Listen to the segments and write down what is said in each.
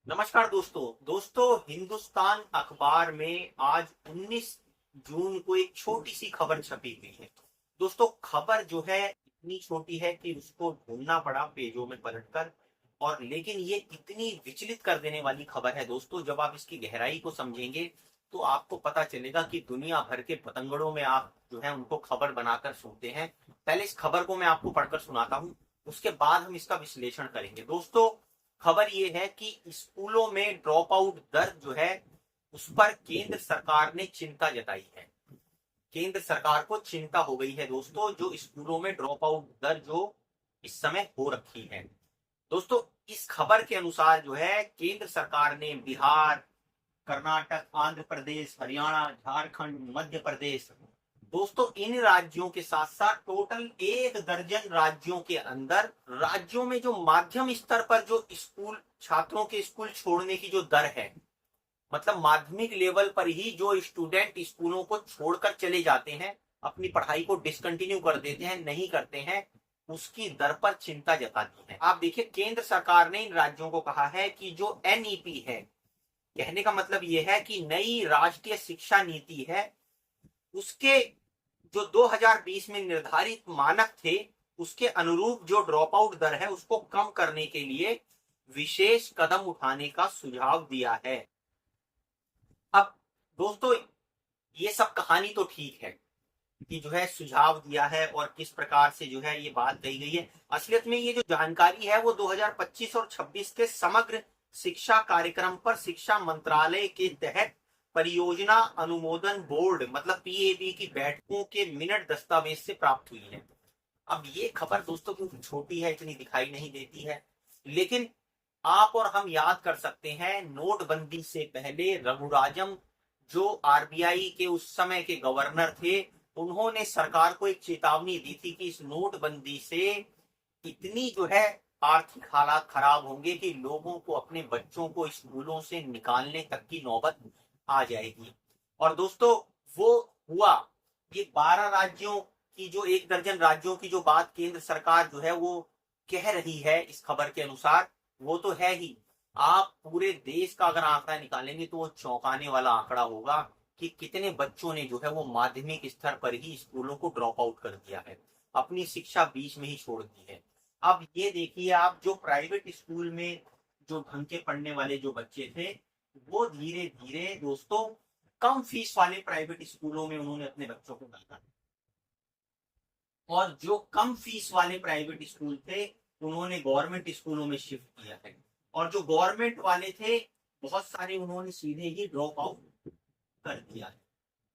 नमस्कार दोस्तों हिंदुस्तान अखबार में आज 19 जून को एक छोटी सी खबर छपी हुई है। दोस्तों खबर जो है इतनी छोटी है कि उसको ढूंढना पड़ा पेजों में पलटकर। और लेकिन ये इतनी विचलित कर देने वाली खबर है दोस्तों, जब आप इसकी गहराई को समझेंगे तो आपको पता चलेगा कि दुनिया भर के पतंगड़ों में आप जो है उनको खबर बनाकर सुनते हैं। पहले इस खबर को मैं आपको पढ़कर सुनाता हूँ, उसके बाद हम इसका विश्लेषण करेंगे। दोस्तों खबर ये है कि स्कूलों में ड्रॉप आउट दर जो है उस पर केंद्र सरकार ने चिंता जताई है। केंद्र सरकार को चिंता हो गई है दोस्तों, जो स्कूलों में ड्रॉप आउट दर जो इस समय हो रखी है। दोस्तों इस खबर के अनुसार जो है केंद्र सरकार ने बिहार, कर्नाटक, आंध्र प्रदेश, हरियाणा, झारखंड, मध्य प्रदेश, दोस्तों इन राज्यों के साथ साथ टोटल 1 दर्जन राज्यों के अंदर राज्यों में जो माध्यम स्तर पर जो स्कूल छात्रों के स्कूल छोड़ने की जो दर है, मतलब माध्यमिक लेवल पर ही जो स्टूडेंट स्कूलों को छोड़कर चले जाते हैं, अपनी पढ़ाई को डिसकंटिन्यू कर देते हैं, नहीं करते हैं, उसकी दर पर चिंता जताती है। आप देखिए केंद्र सरकार ने इन राज्यों को कहा है कि जो एनईपी है, कहने का मतलब यह है कि नई राष्ट्रीय शिक्षा नीति है, उसके जो 2020 में निर्धारित मानक थे उसके अनुरूप जो ड्रॉप आउट दर है उसको कम करने के लिए विशेष कदम उठाने का सुझाव दिया है। अब दोस्तों ये सब कहानी तो ठीक है कि जो है सुझाव दिया है और किस प्रकार से जो है ये बात कही गई है। असलियत में ये जो जानकारी है वो 2025 और 26 के समग्र शिक्षा कार्यक्रम पर शिक्षा मंत्रालय के तहत परियोजना अनुमोदन बोर्ड मतलब पीएबी की बैठकों के मिनट दस्तावेज से प्राप्त हुई है। अब ये खबर दोस्तों क्योंकि छोटी है, इतनी दिखाई नहीं देती है, लेकिन आप और हम याद कर सकते हैं नोटबंदी से पहले रघुराजम जो आरबीआई के उस समय के गवर्नर थे, उन्होंने सरकार को एक चेतावनी दी थी कि इस नोटबंदी से इतनी जो है आर्थिक हालात खराब होंगे कि लोगों को अपने बच्चों को स्कूलों से निकालने तक की नौबत आ जाएगी। और दोस्तों वो हुआ। ये 12 राज्यों की जो 1 दर्जन राज्यों की जो बात केंद्र सरकार जो है वो कह रही है इस खबर के अनुसार, वो तो है ही। आप पूरे देश का अगर आंकड़ा निकालेंगे तो वो चौंकाने वाला आंकड़ा होगा कि कितने बच्चों ने जो है वो माध्यमिक स्तर पर ही स्कूलों को ड्रॉप आउट कर दिया है, अपनी शिक्षा बीच में ही छोड़ दी है। अब ये देखिए आप जो प्राइवेट स्कूल में जो ढंग के पढ़ने वाले जो बच्चे थे, वो धीरे धीरे दोस्तों कम फीस वाले प्राइवेट स्कूलों में उन्होंने अपने बच्चों को डाला, और जो कम फीस वाले प्राइवेट स्कूल थे उन्होंने गवर्नमेंट स्कूलों में शिफ्ट किया है, और जो गवर्नमेंट वाले थे बहुत सारे उन्होंने सीधे ही ड्रॉप आउट कर दिया है।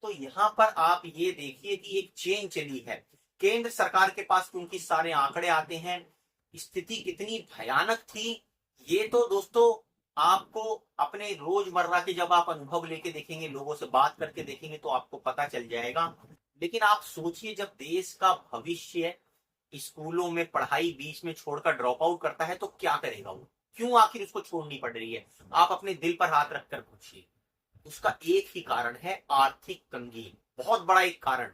तो यहाँ पर आप ये देखिए कि एक चेन चली है। केंद्र सरकार के पास क्योंकि सारे आंकड़े आते हैं, स्थिति कितनी भयानक थी ये तो दोस्तों आपको अपने रोजमर्रा के जब आप अनुभव लेके देखेंगे, लोगों से बात करके देखेंगे तो आपको पता चल जाएगा। लेकिन आप सोचिए जब देश का भविष्य स्कूलों में पढ़ाई बीच में छोड़कर ड्रॉप आउट करता है तो क्या करेगा वो, क्यों आखिर उसको छोड़नी पड़ रही है। आप अपने दिल पर हाथ रखकर पूछिए। उसका एक ही कारण है आर्थिक तंगी, बहुत बड़ा एक कारण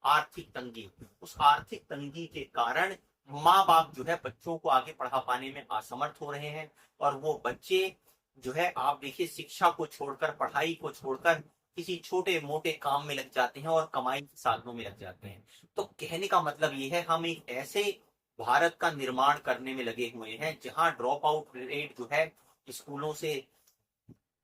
आर्थिक तंगी। उस आर्थिक तंगी के कारण माँ बाप जो है बच्चों को आगे पढ़ा पाने में असमर्थ हो रहे हैं, और वो बच्चे जो है आप देखिए शिक्षा को छोड़कर, पढ़ाई को छोड़कर किसी छोटे मोटे काम में लग जाते हैं और कमाई के साधनों में लग जाते हैं। तो कहने का मतलब ये है हम एक ऐसे भारत का निर्माण करने में लगे हुए हैं जहां ड्रॉप आउट रेट जो है स्कूलों से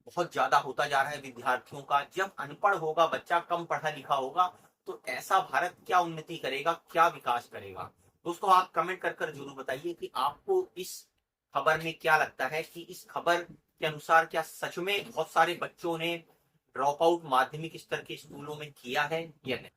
बहुत ज्यादा होता जा रहा है विद्यार्थियों का। जब अनपढ़ होगा बच्चा, कम पढ़ा लिखा होगा, तो ऐसा भारत क्या उन्नति करेगा, क्या विकास करेगा। दोस्तों आप कमेंट कर कर जरूर बताइए कि आपको इस खबर में क्या लगता है कि इस खबर के अनुसार क्या सच में बहुत सारे बच्चों ने ड्रॉप आउट माध्यमिक स्तर के स्कूलों में किया है या नहीं।